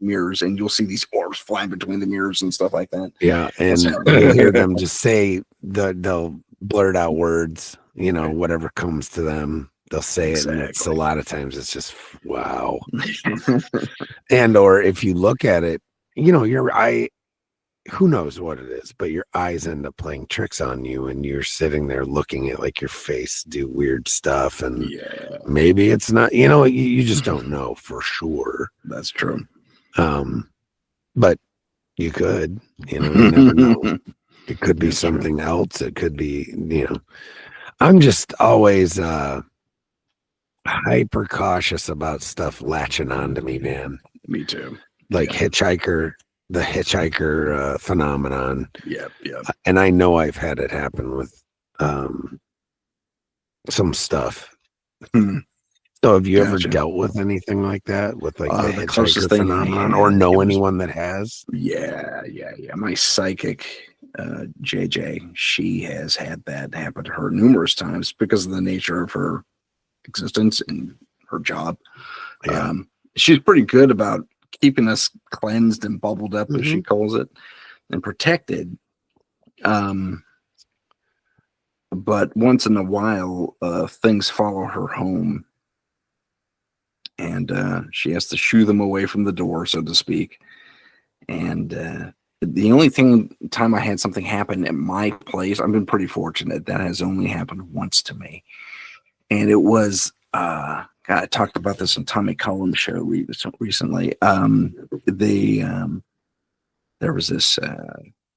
mirrors, and you'll see these orbs flying between the mirrors and stuff like that. Yeah, and you'll hear them just say they'll blurt out words, whatever comes to them. They'll say it, and it's a lot of times it's just wow. And or if you look at it, your eye, who knows what it is, but your eyes end up playing tricks on you, and you're sitting there looking at like your face do weird stuff, and maybe it's not, you just don't know for sure. That's true. But you could, you never know. It could be something else. It could be, I'm just always hyper cautious about stuff latching on to me, man. Me too. Like the hitchhiker phenomenon. Yeah. And I know I've had it happen with some stuff. So have you ever dealt with anything like that, with like the hitchhiker phenomenon, or know anyone that has? Yeah. My psychic, JJ, she has had that happen to her numerous times because of the nature of her existence and her job. She's pretty good about keeping us cleansed and bubbled up, as she calls it, and protected. But once in a while, things follow her home, and she has to shoo them away from the door, so to speak. And the only time I had something happen at my place, I've been pretty fortunate. That has only happened once to me. And it was, God, I talked about this on Tommy Collins' show recently. There was this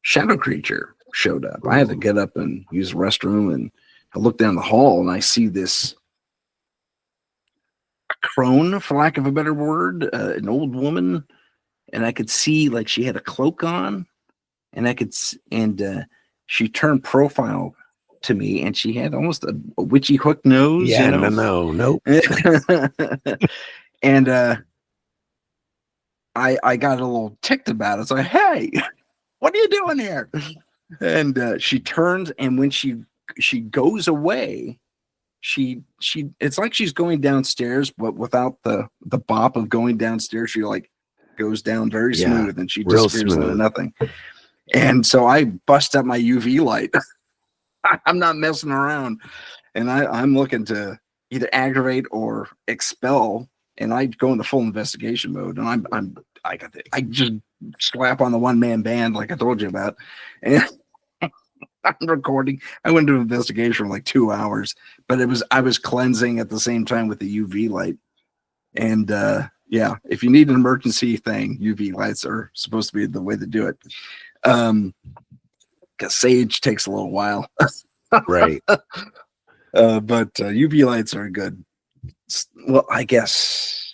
shadow creature showed up. I had to get up and use the restroom, and I look down the hall, and I see this crone, for lack of a better word, an old woman, and I could see like she had a cloak on, and she turned profile to me, and she had almost a witchy hook nose. Nope. And I got a little ticked about it. It's like, hey, what are you doing here? And she turns, and when she goes away, she it's like she's going downstairs, but without the bop of going downstairs. She like goes down very smooth, and she disappears into nothing. And so I bust up my UV light. I'm not messing around, and I'm looking to either aggravate or expel, and I go into full investigation mode, and I just slap on the one-man band like I told you about, and I'm recording. I went into investigation for like 2 hours, but I was cleansing at the same time with the UV light. And if you need an emergency thing, UV lights are supposed to be the way to do it. Because sage takes a little while. Right. But UV lights are good. Well, I guess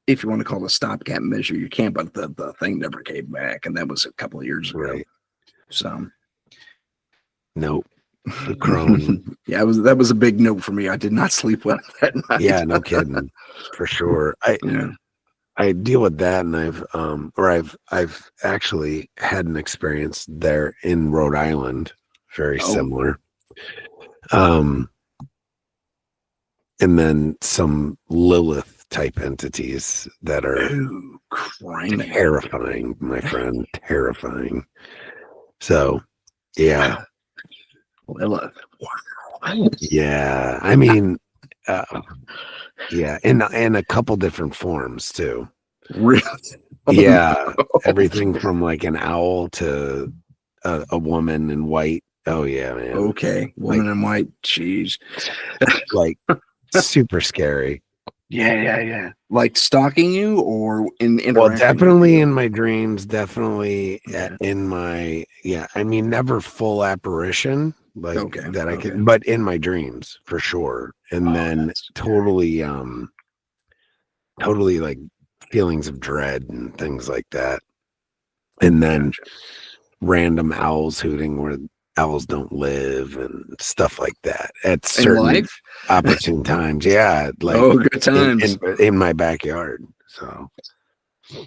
if you want to call it a stopgap measure, you can, but the thing never came back, and that was a couple of years ago. Right. So nope. The crone. Yeah, that was a big note for me. I did not sleep well that night. Yeah, no kidding. For sure. I deal with that, and I've actually had an experience there in Rhode Island, very similar. And then some Lilith type entities that are terrifying, my friend, terrifying. So, yeah. Lilith. Wow. Yeah, I mean, in a couple different forms too. Really? Yeah, everything from like an owl to a woman in white. Oh yeah, man. Okay, woman in white. Jeez, like super scary. Yeah. Like stalking you, or in well, definitely in my dreams. Definitely in my I mean, never full apparition. Like that I can, but in my dreams for sure. And then totally like feelings of dread and things like that. And then random owls hooting where owls don't live and stuff like that at certain opportune times. Yeah. Like good times in my backyard. So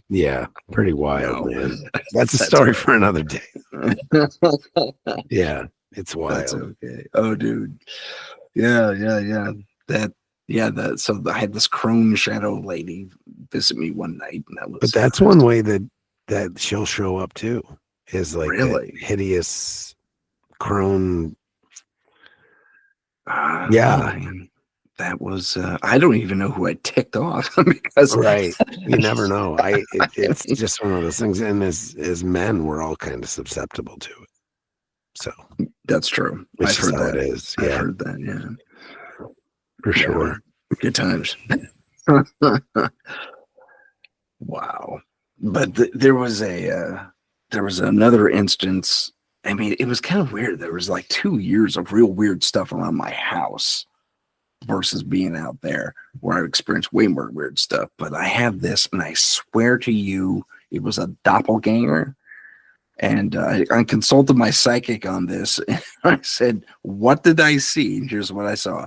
Yeah, pretty wild, No, man. That's a that's story okay. for another day. Yeah, it's That's wild. okay. Oh, dude. Yeah, yeah, yeah. That, yeah. I had this crone shadow lady visit me one night, and that But was that's one way that she'll show up too, is like that really. hideous crone. Yeah, Man, that was. I don't even know who I ticked off because right. You never know. I It's mean, just one of those things. And as men, we're all kind of susceptible to it. So that's true. it's I've just heard how it that. is. I've Yeah, heard that. Yeah. for Yeah. sure. Good times. Wow. But there was another instance. I mean, it was kind of weird. There was like 2 years of real weird stuff around my house versus being out there where I experienced way more weird stuff. But I have this, and I swear to you, it was a doppelganger. And I consulted my psychic on this. And I said, "What did I see?" And here's what I saw.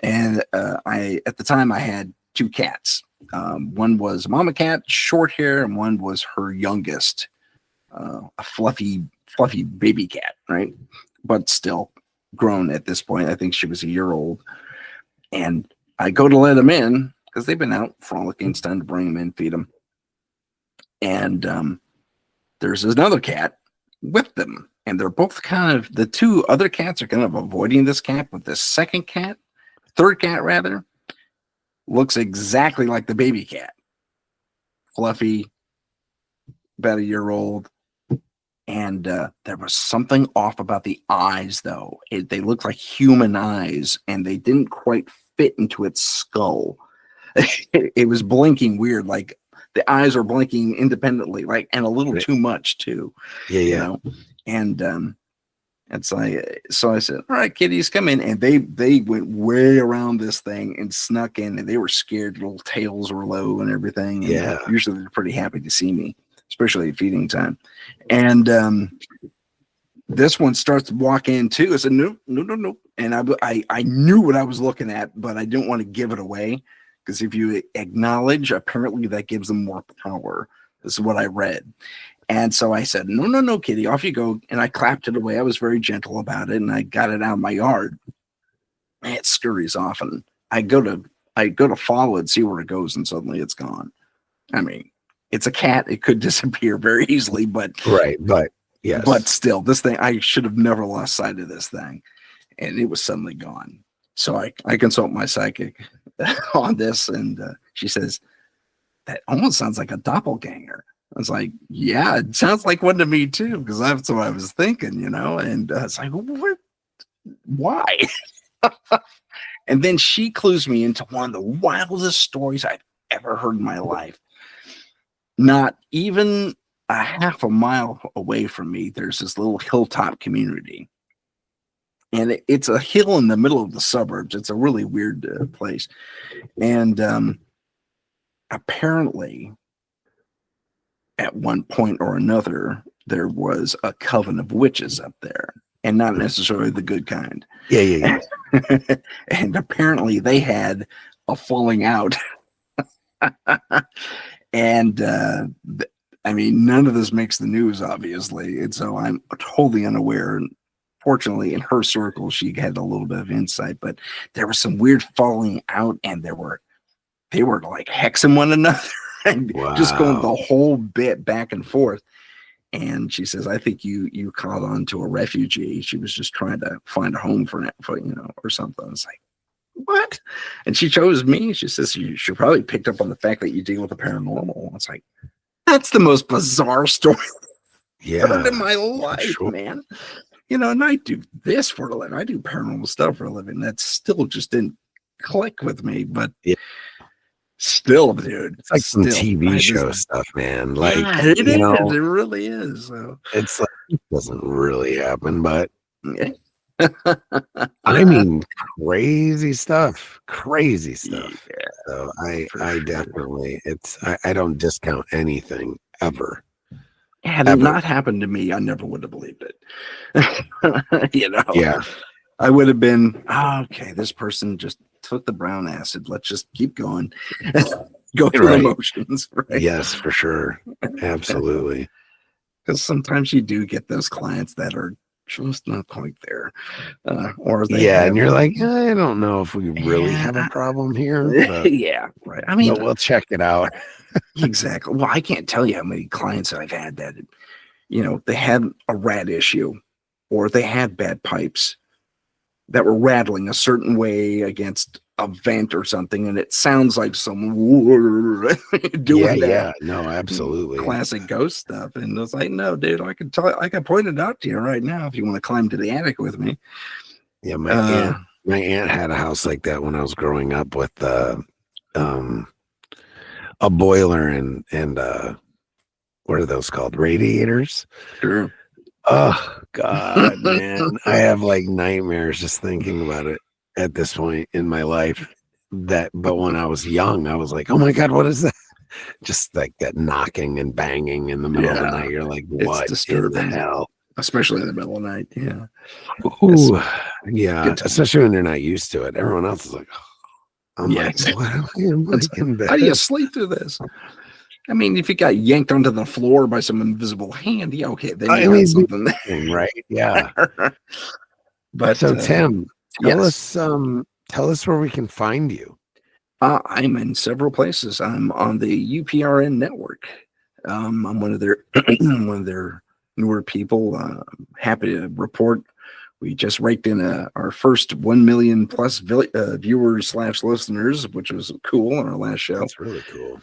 And I, at the time, I had two cats. One was a mama cat, short hair, and one was her youngest, a fluffy baby cat, right? But still grown at this point. I think she was a year old. And I go to let them in because they've been out frolicking. It's time to bring them in, feed them. And there's another cat with them. And they're both kind of, the two other cats are kind of avoiding this cat, but this third cat rather, looks exactly like the baby cat. Fluffy, about a year old. And there was something off about the eyes, though. They looked like human eyes, and they didn't quite fit into its skull. It was blinking weird, like the eyes are blinking independently, like, and a little Right. too much too, Yeah, you yeah. know. And it's like, so I said, "All right, kitties, come in." And they went way around this thing and snuck in, and they were scared. Little tails were low and everything. And Yeah. usually they're pretty happy to see me, especially at feeding time. And this one starts to walk in too. I said, "No, no, no, no." And I knew what I was looking at, but I didn't want to give it away, because if you acknowledge, apparently that gives them more power. This is what I read. And so I said, "No, no, no, kitty, off you go." And I clapped it away. I was very gentle about it, and I got it out of my yard. And it scurries off, and I go to follow it, see where it goes, and suddenly it's gone. I mean, it's a cat. It could disappear very easily, but Right. But yes. still, this thing, I should have never lost sight of this thing. And it was suddenly gone. So I consult my psychic on this, and she says, "That almost sounds like a doppelganger." I was like, "Yeah, it sounds like one to me too," because that's what I was thinking, you know. And it's like, what? Why? And then she clues me into one of the wildest stories I've ever heard in my life. Not even a half a mile away from me, there's this little hilltop community. And it's a hill in the middle of the suburbs. It's a really weird place. And apparently, at one point or another, there was a coven of witches up there, and not necessarily the good kind. Yeah, yeah, yeah. And apparently they had a falling out. And I mean, none of this makes the news, obviously. And so I'm totally unaware. And fortunately, in her circle, she had a little bit of insight, but there was some weird falling out, and they were like hexing one another and just going the Wow. whole bit back and forth. And she says, "I think you caught on to a refugee. She was just trying to find a home for or something." It's like, what? And she chose me. She says, "She probably picked up on the fact that you deal with the paranormal." It's like, that's the most bizarre story I've heard in Yeah, my for life, sure. man. And I do this for a living. I do paranormal stuff for a living. That still just didn't click with me, but Yeah. still, dude, It's like some still, TV show stuff, man. Like, yeah, it you is. know, It really is. So, it's like it doesn't really happen, but yeah. I mean crazy stuff. Crazy stuff. Yeah, So for I sure. definitely I don't discount anything ever. Had it Ever. not happened to me, I never would have believed it. Yeah. I would have been, okay, this person just took the brown acid. Let's just keep going. go through the Right. motions, right? Yes, for sure. Absolutely. Because sometimes you do get those clients that are just not quite there, or they Yeah, have, and you're like, I don't know if we really have a yeah, problem here, yeah, right. I mean, but we'll check it out. exactly. Well, I can't tell you how many clients I've had that, they had a rat issue, or they had bad pipes that were rattling a certain way against a vent or something, and it sounds like someone doing that No, absolutely. classic ghost stuff. And it's like, no, dude, I can point it out to you right now if you want to climb to the attic with me. Yeah, my aunt had a house like that when I was growing up with um a boiler and what are those called? Radiators? Sure. Oh God, man. I have like nightmares just thinking about it at this point in my life. But when I was young, I was like, oh my God, what is that? Just like that knocking and banging in the middle of the night. You're like, It's what in the disturbing, hell? especially in the middle of the night. Yeah. Ooh, yeah, good time. especially when they're not used to it. Everyone else is like, oh. I'm Yeah, like, exactly. what am I liking How do you this? sleep through this? I mean, if you got yanked onto the floor by some invisible hand, yeah, okay, then you got something there. Right? Yeah. But So Tim, yes. tell us where we can find you. I'm in several places. I'm on the UPRN network. I'm one of their one of their newer people. Happy to report we just raked in our first 1 million plus viewers / listeners, which was cool on our last show. That's really cool.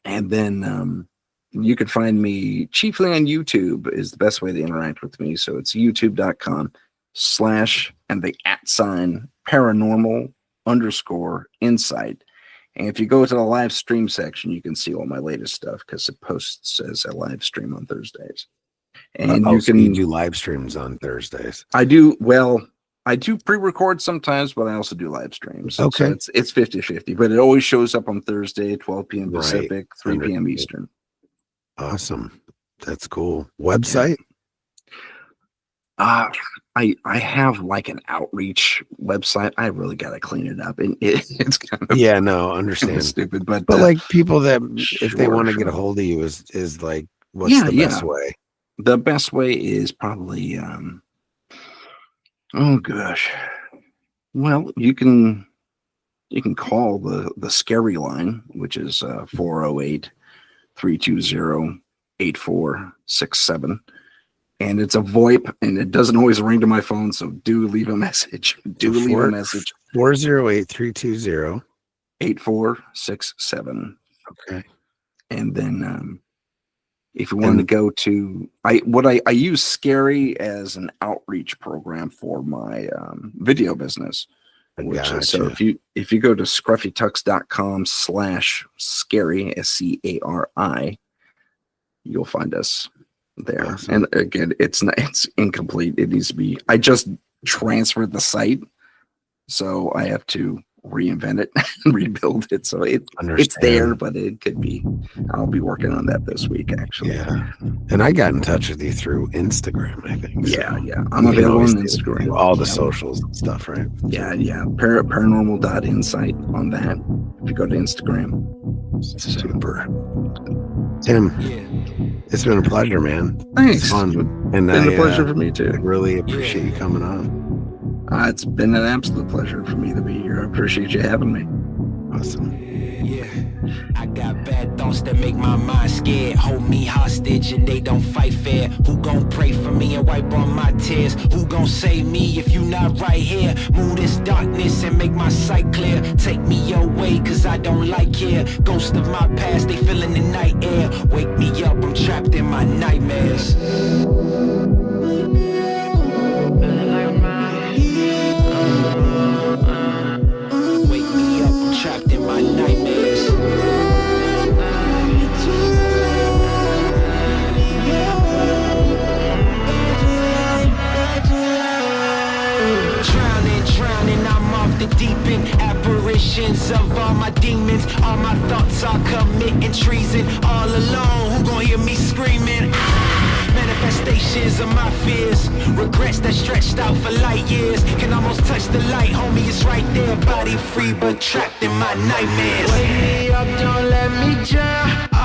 And then you can find me chiefly on YouTube is the best way to interact with me. So it's youtube.com/ and the @ paranormal_insight. And if you go to the live stream section, you can see all my latest stuff because it posts as a live stream on Thursdays. And so you do live streams on Thursdays. I do. Well, I do pre-record sometimes, but I also do live streams. Okay. So it's 50-50, but it always shows up on Thursday, 12 p.m. Pacific, 3 p.m. Eastern. Awesome. That's cool. Website? I have like an outreach website. I really got to clean it up. And it's kind of understand. Stupid, but like people that if they want to get a hold of you is like, what's the best way? The best way is probably oh gosh. Well, you can call the scary line, which is 408-320-8467. And it's a VoIP, and it doesn't always ring to my phone, so do leave a message. Leave a message. 408-320-8467. Okay. And then if you want to go to I use Scary as an outreach program for my video business. So if you go to scruffytux.com/scary SCARI, you'll find us there. Awesome. And again, it's incomplete. It needs to be. I just transferred the site, so I have to reinvent it and rebuild it. So it's there, but it could be. I'll be working on that this week, actually. Yeah. And I got in touch with you through Instagram, I think. Yeah. I'm available on Instagram. All the socials and stuff, right? Yeah. Paranormal.insight on that. If you go to Instagram. Super. Tim, it's been a pleasure, man. Thanks. It's fun. And it's been a pleasure for me too. I really appreciate you coming on. It's been an absolute pleasure for me to be here. I appreciate you having me. Awesome. Yeah, I got bad thoughts that make my mind scared. Hold me hostage and they don't fight fair. Who gon' pray for me and wipe all my tears? Who gon' save me if you not right here? Move this darkness and make my sight clear. Take me your way cause I don't like here. Ghosts of my past, they fill in the night air. Wake me up, I'm trapped in my nightmares. Trapped in my nightmares. Drowning, I'm off the deep end. Apparitions of all my demons. All my thoughts are committing treason. All alone, who gon' hear me screaming? Manifestations of my fears, regrets that stretched out for light years. Can almost touch the light, homie, it's right there. Body free but trapped in my nightmares. Wake me up, don't let me drown.